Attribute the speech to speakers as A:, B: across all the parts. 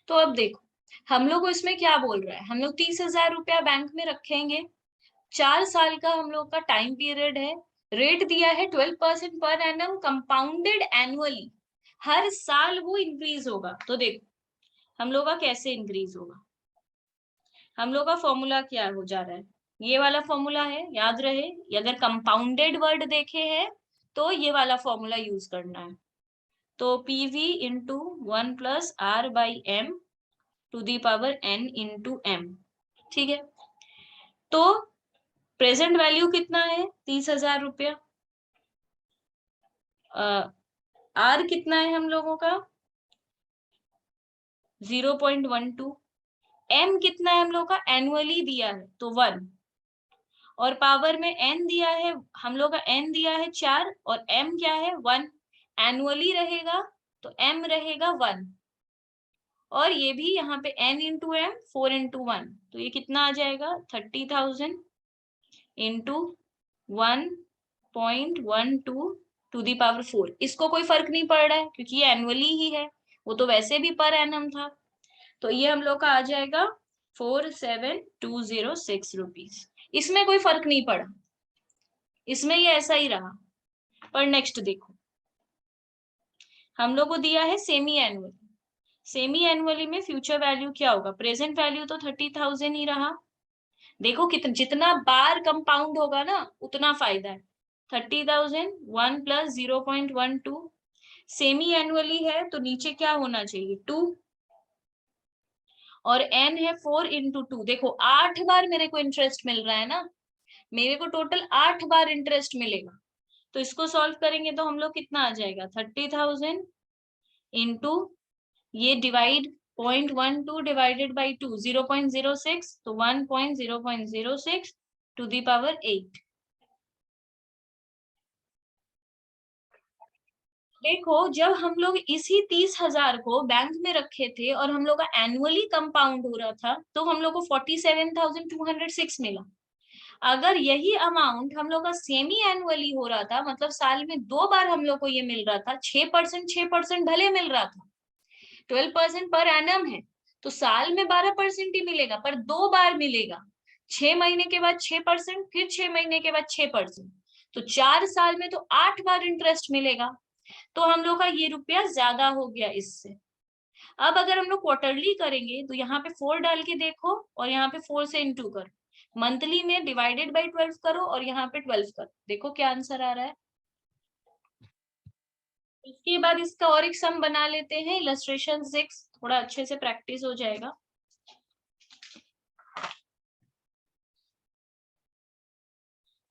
A: तो अब देखो, हम लोग को इसमें क्या बोल रहा है, हम लोग 30,000 रुपया बैंक में रखेंगे, 4 साल का हम लोग का टाइम पीरियड है, रेट दिया है 12% पर एनम कंपाउंडेड एनुअली, हर साल वो इंक्रीज होगा। तो देखो हम लोग का कैसे इंक्रीज होगा, हम लोग का फॉर्मूला क्या हो जा रहा है, ये वाला फॉर्मूला है, याद रहे, अगर कंपाउंडेड वर्ड देखे हैं तो ये वाला फॉर्मूला यूज करना है। तो PV into 1+r/m to the power n into m, ठीक है। तो प्रेजेंट वैल्यू कितना है, 30,000 रुपया, आर कितना है हम लोगों का 0.12, एम कितना है हम लोग का एनुअली दिया है तो 1, और पावर में एन दिया है, हम लोग का एन दिया है 4 और एम क्या है 1, एनुअली रहेगा तो एम रहेगा 1, और ये भी यहाँ पे n इंटू एम 4 इंटू 1, तो ये कितना आ जाएगा 30,000 इंटू 1.12 टू दी पावर 4। इसको कोई फर्क नहीं पड़ रहा है क्योंकि ये एनुअली ही है, वो तो वैसे भी पर एनम था। तो ये हम लोग का आ जाएगा 47,206 रुपीज, इसमें कोई फर्क नहीं पड़ा, इसमें ये ऐसा ही रहा। पर नेक्स्ट देखो, हम लोग को दिया है सेमी एनुअली, सेमी एनुअली में फ्यूचर वैल्यू क्या होगा, प्रेजेंट वैल्यू तो 30,000 ही रहा, देखो कितना, जितना बार कंपाउंड होगा ना उतना फायदा है। 30,000 1+0.12, सेमी एनुअली है तो नीचे क्या होना चाहिए 2, और n है 4 इंटू 2, देखो 8 बार मेरे को इंटरेस्ट मिल रहा है ना, मेरे को टोटल 8 बार इंटरेस्ट मिलेगा। तो इसको सॉल्व करेंगे तो हम लोग कितना आ जाएगा 30,000 इंटू ये डिवाइड 0.12 डिवाइडेड बाई 2 0.06, तो 1.006 टू दी पावर 8। देखो जब हम लोग इसी 30,000 को बैंक में रखे थे और हम लोग का एनुअली कंपाउंड हो रहा था तो हम लोग को 47,206 मिला। अगर यही अमाउंट हम लोग का सेमी एनुअली हो रहा था, मतलब साल में 2 बार हम लोग को ये मिल रहा था, 6% भले मिल रहा था, 12% पर एनम है तो साल में 12% ही मिलेगा, पर 2 बार मिलेगा, 6 महीने के बाद 6%, फिर 6 महीने के बाद 6%, तो 4 साल में तो 8 बार इंटरेस्ट मिलेगा। तो हम लोग का ये रुपया ज्यादा हो गया इससे। अब अगर हम लोग क्वार्टरली करेंगे तो यहाँ पे 4 डाल के देखो और यहाँ पे 4 से इंटू करो, मंथली में डिवाइडेड बाई 12 करो और यहाँ पे 12 करो, देखो क्या आंसर आ रहा है। इसके बाद इसका और एक सम बना लेते हैं, इलस्ट्रेशन 6, थोड़ा अच्छे से प्रैक्टिस हो जाएगा।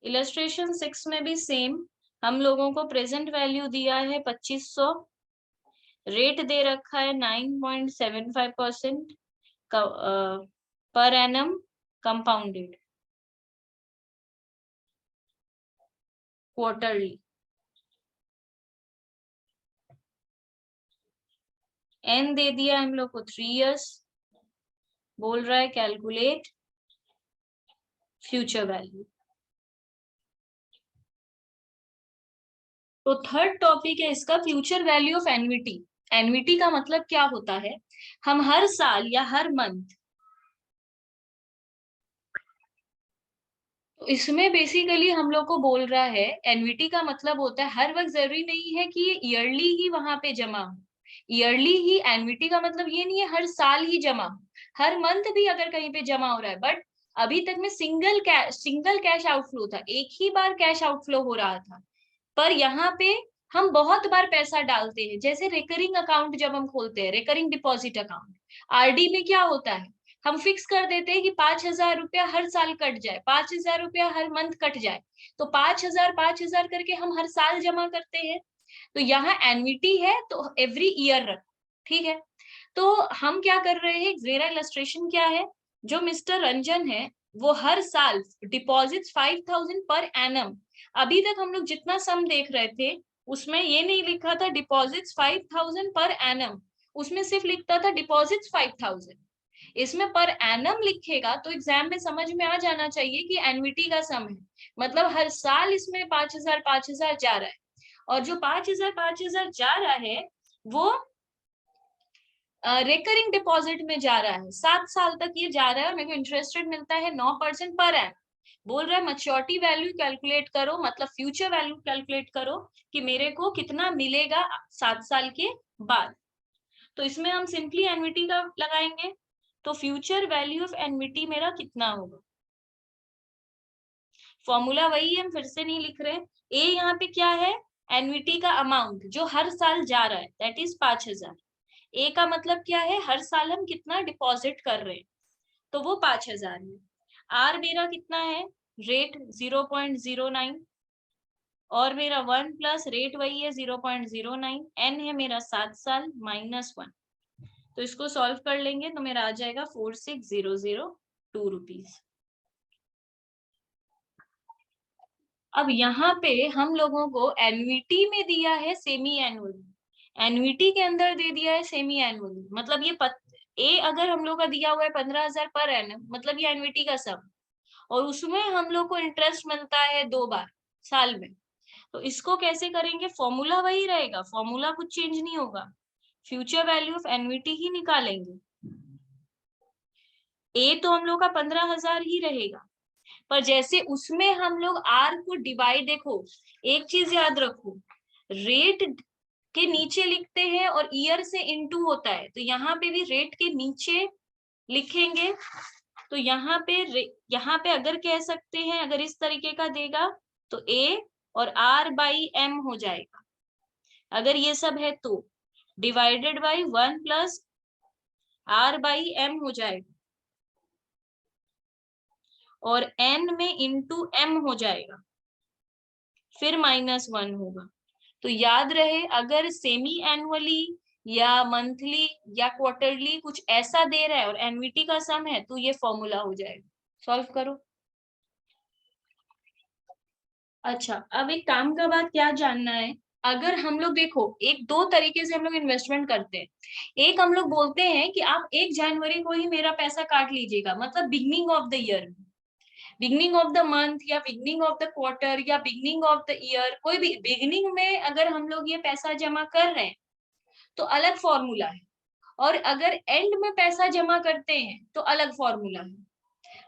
A: इलस्ट्रेशन 6 में भी सेम, हम लोगों को प्रेजेंट वैल्यू दिया है 2500, रेट दे रखा है 9.75% per annum compounded quarterly, n दे दिया हम लोग को 3 इयर्स, बोल रहा है कैलकुलेट फ्यूचर वैल्यू। तो थर्ड टॉपिक है इसका future value of annuity. Annuity का मतलब क्या होता है, हम हर साल या हर मंथ, तो इसमें बेसिकली हम लोग को बोल रहा है, एन्युटी का मतलब होता है हर वक्त जरूरी नहीं है कि ये ईयरली ही वहां पे जमा हो, ईयरली ही एन्युटी का मतलब ये नहीं है हर साल ही जमा हो, हर मंथ भी अगर कहीं पे जमा हो रहा है, बट अभी तक में सिंगल कैश आउटफ्लो था, एक ही बार कैश आउटफ्लो हो रहा था, पर यहाँ पे हम बहुत बार पैसा डालते हैं, जैसे रिकरिंग अकाउंट जब हम खोलते हैं, रिकरिंग डिपॉजिट अकाउंट, आरडी में क्या होता है, हम फिक्स कर देते हैं कि 5,000 रुपया हर साल कट जाए, 5,000 रुपया हर मंथ कट जाए, तो 5,000 करके हम हर साल जमा करते हैं। तो यहाँ एन्युटी है तो एवरी ईयर रख, ठीक है। तो हम क्या कर रहे हैं, मेरा इलस्ट्रेशन क्या है, जो मिस्टर रंजन है वो हर साल डिपॉजिट 5,000 पर एनम, अभी तक हम लोग जितना सम देख रहे थे उसमें ये नहीं लिखा था डिपॉजिट्स 5,000 पर एनम, उसमें सिर्फ लिखता था डिपॉजिट्स 5,000, इसमें पर एनम लिखेगा तो एग्जाम में समझ में आ जाना चाहिए कि एन्युटी का सम है, मतलब हर साल इसमें 5,000 जा रहा है, और जो 5,000 जा रहा है वो रिकरिंग डिपॉजिट में जा रहा है, 7 साल तक ये जा रहा है और मेरे को इंटरेस्ट रेट मिलता है 9% पर एनम। बोल रहा है मैच्योरिटी वैल्यू कैलकुलेट करो, मतलब फ्यूचर वैल्यू कैलकुलेट करो कि मेरे को कितना मिलेगा 7 साल के बाद। तो इसमें हम सिंपली एन्युटी का लगाएंगे, तो फ्यूचर वैल्यू ऑफ एन्युटी मेरा कितना होगा। फॉर्मूला वही है, हम फिर से नहीं लिख रहे। ए यहाँ पे क्या है, एन्युटी का अमाउंट जो हर साल जा रहा है, दैट इज 5000। ए का मतलब क्या है, हर साल हम कितना डिपॉजिट कर रहे हैं, तो वो 5000 है। आर मेरा कितना है, रेट 0.09, और मेरा 1 प्लस रेट वही है 0.09, एन है मेरा 7 साल -1। तो इसको सॉल्व कर लेंगे तो मेरा आ जाएगा 46,002 रुपीज। अब यहाँ पे हम लोगों को एन्युटी में दिया है सेमी एनुअली, एन्युटी के अंदर दे दिया है सेमी एनुअली, मतलब ये ए अगर हम लोग का दिया हुआ है 15,000 पर एनम, मतलब ये एन्युटी का सम, और उसमें हम लोग को इंटरेस्ट मिलता है 2 बार साल में। तो इसको कैसे करेंगे, फॉर्मूला वही रहेगा, फॉर्मूला कुछ चेंज नहीं होगा, फ्यूचर वैल्यू ऑफ एन्युटी ही निकालेंगे। ए तो हम लोग का 15,000 ही रहेगा, पर जैसे उसमें हम लोग आर को डिवाइड, देखो एक चीज याद रखो, रेट के नीचे लिखते हैं और ईयर से इनटू होता है, तो यहाँ पे भी रेट के नीचे लिखेंगे। तो यहाँ पे अगर कह सकते हैं, अगर इस तरीके का देगा तो ए और आर बाई एम हो जाएगा, अगर ये सब है तो divided by 1 plus R by M हो जाएगा, और एन में इंटू एम हो जाएगा, फिर -1 होगा। तो याद रहे, अगर सेमी एनुअली या मंथली या क्वार्टरली कुछ ऐसा दे रहा है और एन्युटी का सम है, तो ये फॉर्मूला हो जाएगा। सॉल्व करो। अच्छा, अब एक काम का बात क्या जानना है, अगर हम लोग देखो, एक दो तरीके से हम लोग इन्वेस्टमेंट करते हैं। एक हम लोग बोलते हैं कि आप 1 जनवरी को ही मेरा पैसा काट लीजिएगा, मतलब beginning of the year, beginning of the month या बिगनिंग ऑफ द क्वार्टर या बिगनिंग ऑफ द ईयर, कोई भी बिगनिंग में अगर हम लोग ये पैसा जमा कर रहे हैं तो अलग फॉर्मूला है, और अगर एंड में पैसा जमा करते हैं तो अलग फॉर्मूला है।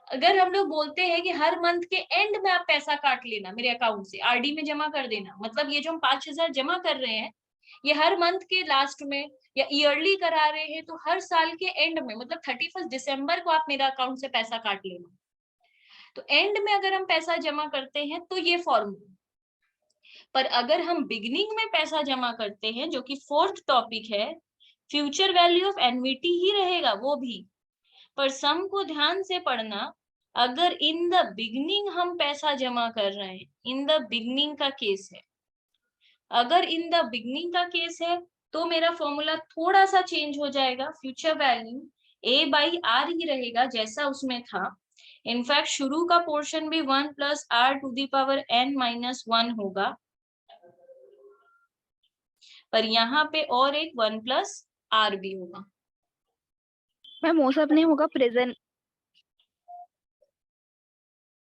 A: अगर हम लोग बोलते हैं कि हर मंथ के एंड में आप पैसा काट लेना मेरे अकाउंट से, आरडी में जमा कर देना, मतलब ये जो हम 5,000 जमा कर रहे हैं, ये हर मंथ के लास्ट में या ईयरली करा रहे हैं, तो हर साल के एंड में, मतलब 31 दिसंबर को आप मेरा अकाउंट से पैसा काट लेना। तो एंड में अगर हम पैसा जमा करते हैं तो ये फॉर्मूला, पर अगर हम बिगिनिंग में पैसा जमा करते हैं, जो कि 4th टॉपिक है, फ्यूचर वैल्यू ऑफ एन्युटी ही रहेगा वो भी, पर सम को ध्यान से पढ़ना। अगर इन द बिगनिंग हम पैसा जमा कर रहे हैं, इन द बिगनिंग का केस है, अगर इन द बिगनिंग का केस है तो मेरा फॉर्मूला थोड़ा सा चेंज हो जाएगा, future value A by R ही रहेगा जैसा उसमें था। इनफैक्ट शुरू का पोर्शन भी 1 plus R to the power n -1 होगा, पर यहाँ पे और एक 1 प्लस आर भी होगा।
B: मैम वो सब नहीं होगा प्रेजेंट।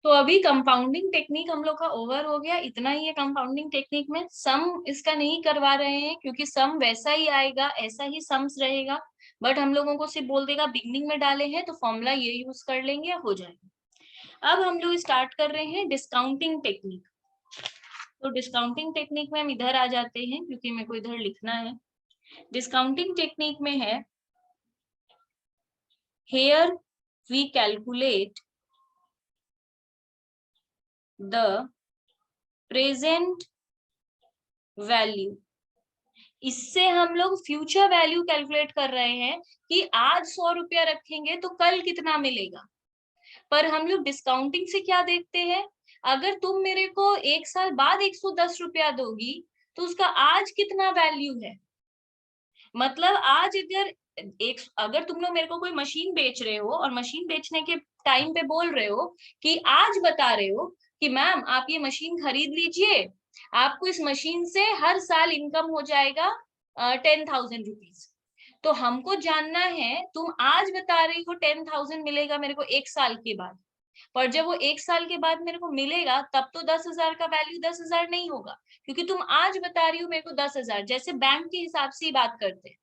A: तो अभी कंपाउंडिंग टेक्निक हम लोग का ओवर हो गया, इतना ही है कंपाउंडिंग टेक्निक में। सम इसका नहीं करवा रहे हैं क्योंकि सम वैसा ही आएगा, ऐसा ही सम्स रहेगा, बट हम लोगों को सिर्फ बोल देगा बिगनिंग में डाले हैं तो फॉर्मूला ये यूज कर लेंगे, हो जाएगा। अब हम लोग स्टार्ट कर रहे हैं डिस्काउंटिंग टेक्निक। तो डिस्काउंटिंग टेक्निक में हम इधर आ जाते हैं क्योंकि मेरे को इधर लिखना है। डिस्काउंटिंग टेक्निक में है, here we calculate the present value। इससे हम लोग फ्यूचर वैल्यू कैलकुलेट कर रहे हैं कि आज 100 रुपया रखेंगे तो कल कितना मिलेगा। पर हम लोग डिस्काउंटिंग से क्या देखते हैं, अगर तुम मेरे को 1 साल बाद 110 रुपया दोगी तो उसका आज कितना वैल्यू है। मतलब आज अगर तुम लोग मेरे को कोई मशीन बेच रहे हो और मशीन बेचने के टाइम पे बोल रहे हो कि आज बता रहे हो कि मैम आप ये मशीन खरीद लीजिए, आपको इस मशीन से हर साल इनकम हो जाएगा 10,000 रुपीज। तो हमको जानना है, तुम आज बता रही हो 10,000 मिलेगा मेरे को 1 साल के बाद, पर जब वो 1 साल के बाद मेरे को मिलेगा तब तो 10,000 का वैल्यू 10,000 नहीं होगा, क्योंकि तुम आज बता रही हो मेरे को 10,000। जैसे बैंक के हिसाब से ही बात करते हैं,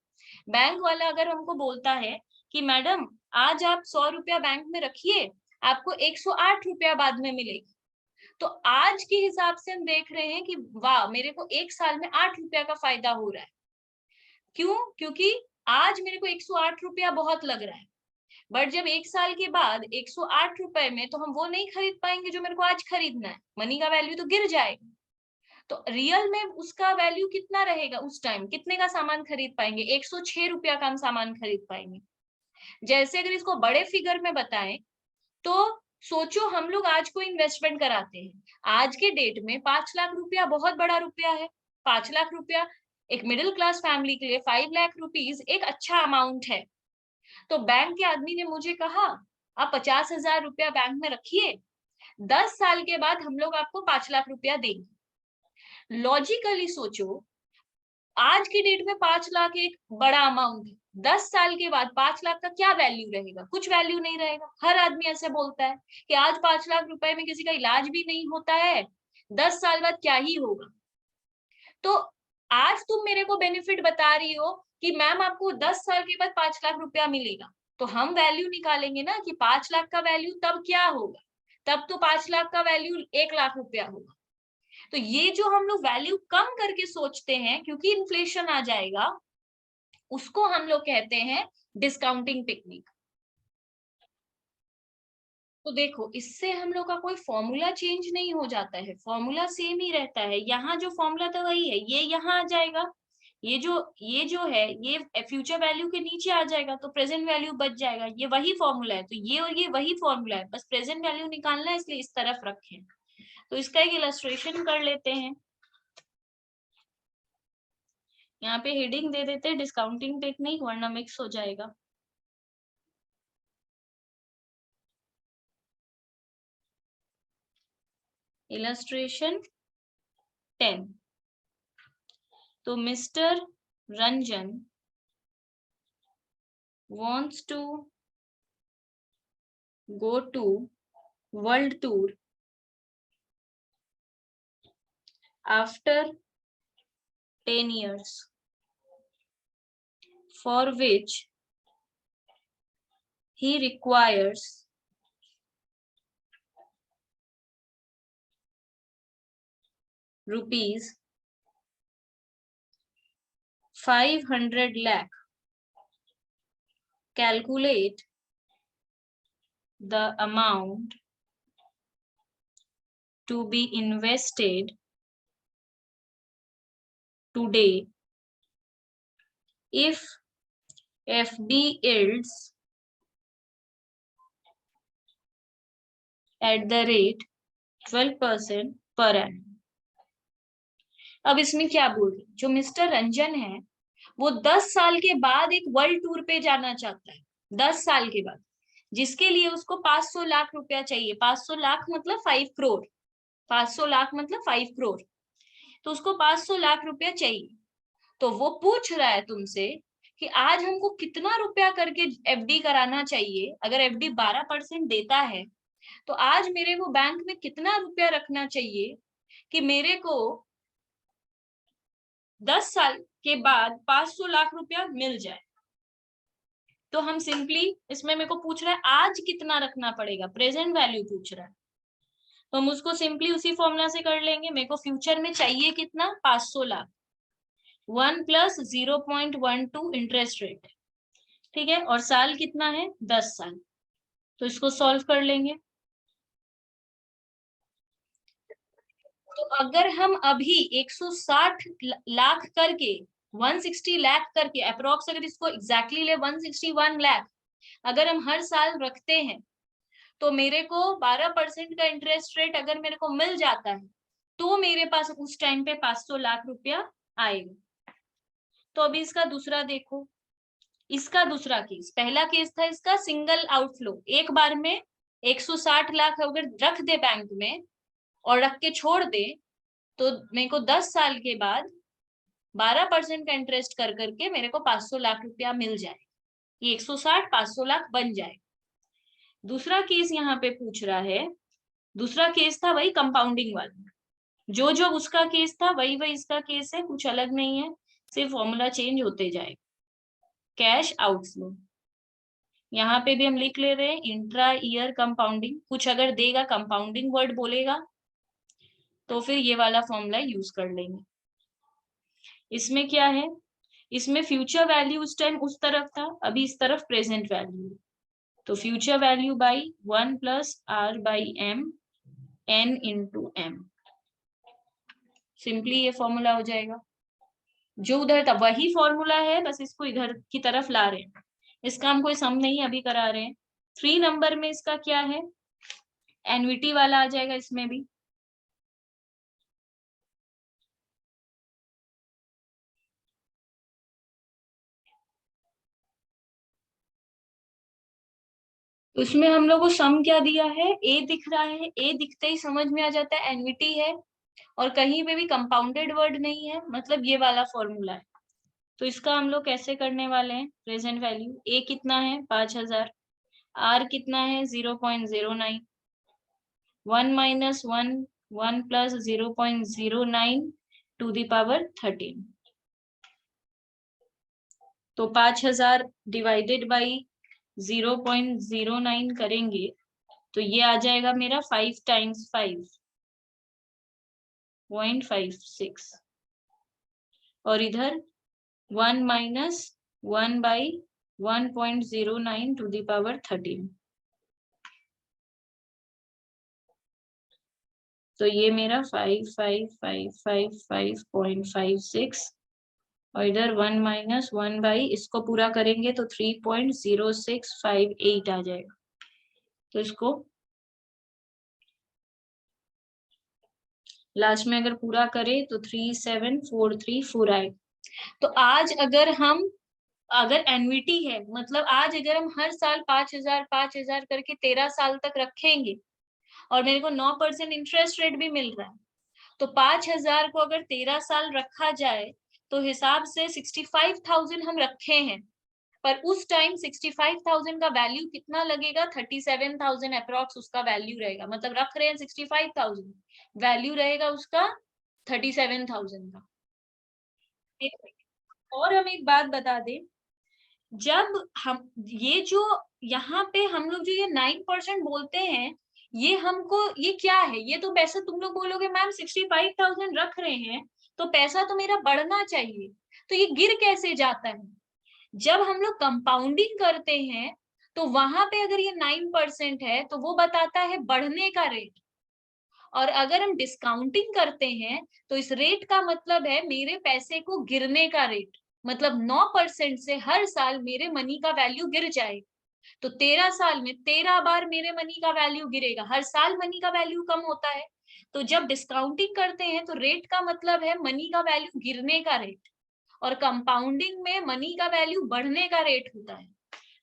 A: बैंक वाला अगर हमको बोलता है कि मैडम आज आप 100 रुपया बैंक में रखिए, आपको 108 रुपया बाद में मिलेगी, तो आज के हिसाब से हम देख रहे हैं कि वाह, मेरे को 1 साल में 8 रुपया का फायदा हो रहा है। क्यों? क्योंकि आज मेरे को 108 रुपया बहुत लग रहा है, बट जब 1 साल के बाद 108 रुपए में तो हम वो नहीं खरीद पाएंगे जो मेरे को आज खरीदना है। मनी का वैल्यू तो गिर जाएगा। तो रियल में उसका वैल्यू कितना रहेगा उस टाइम? कितने का सामान खरीद पाएंगे? 106 रुपया का हम सामान खरीद पाएंगे। जैसे अगर इसको बड़े फिगर में बताएं तो सोचो, हम लोग आज को इन्वेस्टमेंट कराते हैं। आज के डेट में 5 लाख रुपया बहुत बड़ा रुपया है। 5 लाख रुपया एक मिडिल क्लास फैमिली के लिए 5 लाख रुपीज एक अच्छा अमाउंट है। तो बैंक के आदमी ने मुझे कहा, आप 50,000 रुपया बैंक में रखिए, 10 साल के बाद हम लोग आपको 5 लाख रुपया देंगे। लॉजिकली सोचो, आज की डेट में 5 लाख एक बड़ा अमाउंट है, 10 साल के बाद 5 लाख का क्या वैल्यू रहेगा? कुछ वैल्यू नहीं रहेगा। हर आदमी ऐसे बोलता है कि आज 5 लाख रुपए में किसी का इलाज भी नहीं होता है, 10 साल बाद क्या ही होगा। तो आज तुम मेरे को बेनिफिट बता रही हो कि मैम आपको 10 साल के बाद 5 लाख रुपया मिलेगा, तो हम वैल्यू निकालेंगे ना कि 5 लाख का वैल्यू तब क्या होगा। तब तो 5 लाख का वैल्यू 1 लाख रुपया होगा। तो ये जो हम लोग वैल्यू कम करके सोचते हैं क्योंकि इन्फ्लेशन आ जाएगा, उसको हम लोग कहते हैं डिस्काउंटिंग टेक्निक। तो देखो, इससे हम लोग का कोई फॉर्मूला चेंज नहीं हो जाता है, फॉर्मूला सेम ही रहता है। यहाँ जो फॉर्मूला था वही है, ये यहाँ आ जाएगा, ये जो है ये फ्यूचर वैल्यू के नीचे आ जाएगा, तो प्रेजेंट वैल्यू बच जाएगा। ये वही फॉर्मूला है, तो ये और ये वही फॉर्मूला है, बस प्रेजेंट वैल्यू निकालना है, इसलिए इस तरफ रखें। तो इसका एक इलस्ट्रेशन कर लेते हैं। यहाँ पे हेडिंग दे देते हैं डिस्काउंटिंग टेक्निक, वरना मिक्स हो जाएगा। इलस्ट्रेशन 10। तो mister Ranjan wants to go to world tour after 10 years, for which he requires rupees 500 lakh. Calculate the amount to be invested today if FD yields at the rate 12% per annum. अब इसमें क्या बोल रहे, जो mister Ranjan है वो 10 साल के बाद एक वर्ल्ड टूर पे जाना चाहता है। 10 साल के बाद, जिसके लिए उसको 500 लाख रुपया चाहिए। 500 लाख मतलब 5 करोड़। 500 लाख मतलब 5 करोड़। तो उसको 500 लाख रुपया चाहिए। तो वो पूछ रहा है तुमसे कि आज हमको कितना रुपया करके एफडी कराना चाहिए। अगर एफडी 12% देता है तो आज मेरे को बैंक में कितना रुपया रखना चाहिए कि मेरे को 10 साल के बाद 500 लाख रुपया मिल जाए। तो हम सिंपली, इसमें मेरे को पूछ रहा है आज कितना रखना पड़ेगा, प्रेजेंट वैल्यू पूछ रहा है, तो हम उसको सिंपली उसी फॉर्मूला से कर लेंगे। मेरे को फ्यूचर में चाहिए कितना, 500 लाख। 1 + 0.12 इंटरेस्ट रेट, ठीक है, और साल कितना है, 10 साल। तो इसको सॉल्व कर लेंगे। तो अगर हम अभी 160 लाख करके 160 लाख करके अप्रोक्स, अगर इसको एग्जैक्टली ले 161 लाख अगर हम हर साल रखते हैं, तो मेरे को 12% का इंटरेस्ट रेट अगर मेरे को मिल जाता है तो मेरे पास उस टाइम पे 500 लाख रुपया आएगा। तो अभी इसका दूसरा देखो। इसका दूसरा केस, पहला केस था इसका सिंगल आउटफ्लो, एक बार में 160 लाख अगर रख दे बैंक में और रख के छोड़ दे, तो मेरे को 10 साल के बाद 12% का इंटरेस्ट कर करके मेरे को 500 लाख रुपया मिल जाए। ये 160 500 लाख बन जाए। दूसरा केस यहाँ पे पूछ रहा है, दूसरा केस था वही कंपाउंडिंग वाला, जो जो उसका केस था वही वही इसका केस है, कुछ अलग नहीं है, सिर्फ फॉर्मूला चेंज होते जाएगा। Cash outflow. यहाँ पे भी हम लिख ले रहे हैं इंट्रा ईयर कंपाउंडिंग। कुछ अगर देगा, कंपाउंडिंग वर्ड बोलेगा, तो फिर ये वाला फॉर्मूला यूज कर लेंगे। इसमें क्या है, इसमें फ्यूचर वैल्यू उस टाइम उस तरफ था, अभी इस तरफ प्रेजेंट वैल्यू। तो future value by 1 plus R by M N into M. Simply ये फॉर्मूला हो जाएगा। जो उधर था वही फॉर्मूला है, बस इसको इधर की तरफ ला रहे हैं। इसका हम कोई सम नहीं अभी करा रहे हैं। 3 नंबर में इसका क्या है, एन्युटी वाला आ जाएगा इसमें भी। उसमें हम लोग को सम क्या दिया है, ए दिख रहा है, ए दिखते ही समझ में आ जाता है एन्युटी है, और कहीं पे भी कंपाउंडेड वर्ड नहीं है, मतलब ये वाला फॉर्मूला है। तो इसका हम लोग कैसे करने वाले हैं, प्रेजेंट वैल्यू ए कितना है 5000, आर कितना है 0.09, 1 minus 1, 1 plus 0.09 to the power 13। तो 5000 डिवाइडेड बाई 0.09 करेंगे तो ये आ जाएगा मेरा 5 टाइम्स 5.56, और इधर 1 minus 1 by 1.09 to the power 13। तो ये मेरा 5555.56, और इधर 1 माइनस 1 बाई, इसको पूरा करेंगे तो 3.0658 आ जाएगा। तो इसको लास्ट में अगर पूरा करें तो 37434 आए। तो आज अगर एन्युटी है, मतलब आज अगर हम हर साल 5000 करके 13 साल तक रखेंगे, और मेरे को 9% इंटरेस्ट रेट भी मिल रहा है, तो 5000 को अगर 13 साल रखा जाए तो हिसाब से 65,000 हम रखे हैं, पर उस टाइम 65,000 का वैल्यू कितना लगेगा, 37,000 अप्रॉक्स उसका वैल्यू रहेगा। मतलब रख रहे हैं 65,000, वैल्यू रहेगा उसका 37,000 का। और हम एक बात बता दें, जब हम ये जो यहाँ पे हम लोग जो ये 9% बोलते हैं, ये हमको ये क्या है, ये तो पैसा तुम लोग बोलोगे मैम 65,000 रख रहे हैं तो पैसा तो मेरा बढ़ना चाहिए, तो ये गिर कैसे जाता है। जब हम लोग कंपाउंडिंग करते हैं तो वहां पे अगर ये 9% है तो वो बताता है बढ़ने का रेट, और अगर हम डिस्काउंटिंग करते हैं तो इस रेट का मतलब है मेरे पैसे को गिरने का रेट। मतलब 9% से हर साल मेरे मनी का वैल्यू गिर जाए, तो 13 साल में 13 बार मेरे मनी का वैल्यू गिरेगा, हर साल मनी का वैल्यू कम होता है। तो जब डिस्काउंटिंग करते हैं तो रेट का मतलब है मनी का वैल्यू गिरने का रेट, और कंपाउंडिंग में मनी का वैल्यू बढ़ने का रेट होता है।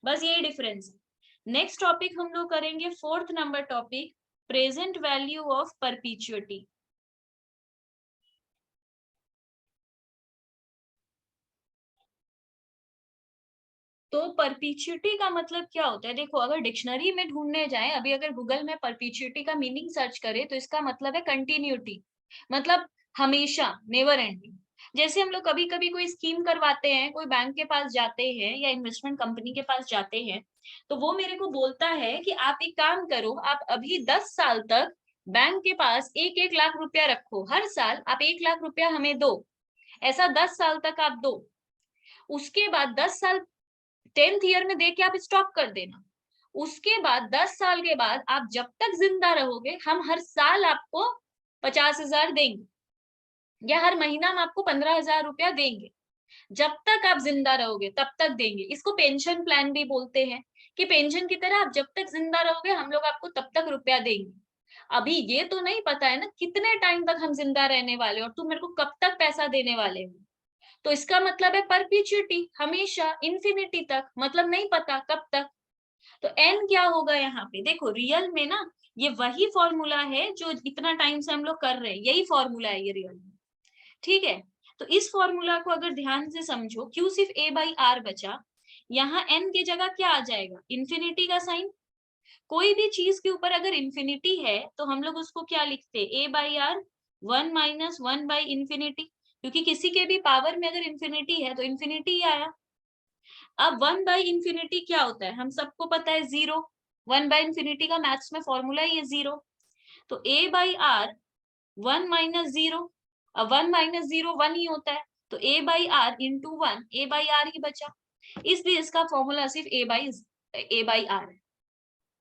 A: बस यही डिफरेंस है। नेक्स्ट टॉपिक हम लोग करेंगे 4th number topic, present value of perpetuity. तो परपीचुअटी का मतलब क्या होता है, देखो अगर डिक्शनरी में ढूंढने जाए, अभी अगर गूगल में परपीचुअटी का मीनिंग सर्च करे तो इसका मतलब है कंटिन्यूटी, मतलब हमेशा, नेवर एंडिंग। जैसे हम लोग कभी कभी कोई स्कीम करवाते हैं, कोई बैंक के पास जाते हैं या इन्वेस्टमेंट कंपनी के पास जाते हैं, तो वो मेरे को बोलता है कि आप एक काम करो, आप अभी 10 साल तक बैंक के पास 1-1 लाख रुपया रखो, हर साल आप 1 लाख रुपया हमें दो, ऐसा 10 साल तक आप दो। उसके बाद 10 साल 10th ईयर में देके आप स्टॉप कर देना। उसके बाद 10 साल के बाद आप जब तक जिंदा रहोगे, हम हर साल आपको 50,000 देंगे, या हर महीना हम आपको 15,000 रुपया देंगे। जब तक आप जिंदा रहोगे तब तक देंगे। इसको पेंशन प्लान भी बोलते हैं, कि पेंशन की तरह आप जब तक जिंदा रहोगे हम लोग आपको तब तक रुपया देंगे। अभी ये तो नहीं पता है ना कितने टाइम तक हम जिंदा रहने वाले, और तुम मेरे को कब तक पैसा देने वाले हो। तो इसका मतलब है परपीचुइटी, हमेशा, इंफिनिटी तक, मतलब नहीं पता कब तक। तो एन क्या होगा यहाँ पे, देखो रियल में ना ये वही फॉर्मूला है जो इतना टाइम से हम लोग कर रहे हैं, यही फॉर्मूला है ये रियल में, ठीक है। तो इस फॉर्मूला को अगर ध्यान से समझो, क्यों सिर्फ ए बाई आर बचा, यहाँ एन की जगह क्या आ जाएगा, इंफिनिटी का साइन। कोई भी चीज के ऊपर अगर इंफिनिटी है तो हम लोग उसको क्या लिखते हैं, A by R, 1 minus 1 by infinity, क्योंकि किसी के भी पावर में अगर इंफिनिटी है तो इंफिनिटी ही आया। अब 1/इंफिनिटी क्या होता है, हम सबको पता है 0। 1/इंफिनिटी का मैथ्स में फॉर्मूला है ये 0। तो a/r 1 - 0, 1 - 0 1 ही होता है, तो a/r इंटू 1 a/r ही बचा, इसलिए इसका फॉर्मूला सिर्फ a/r है।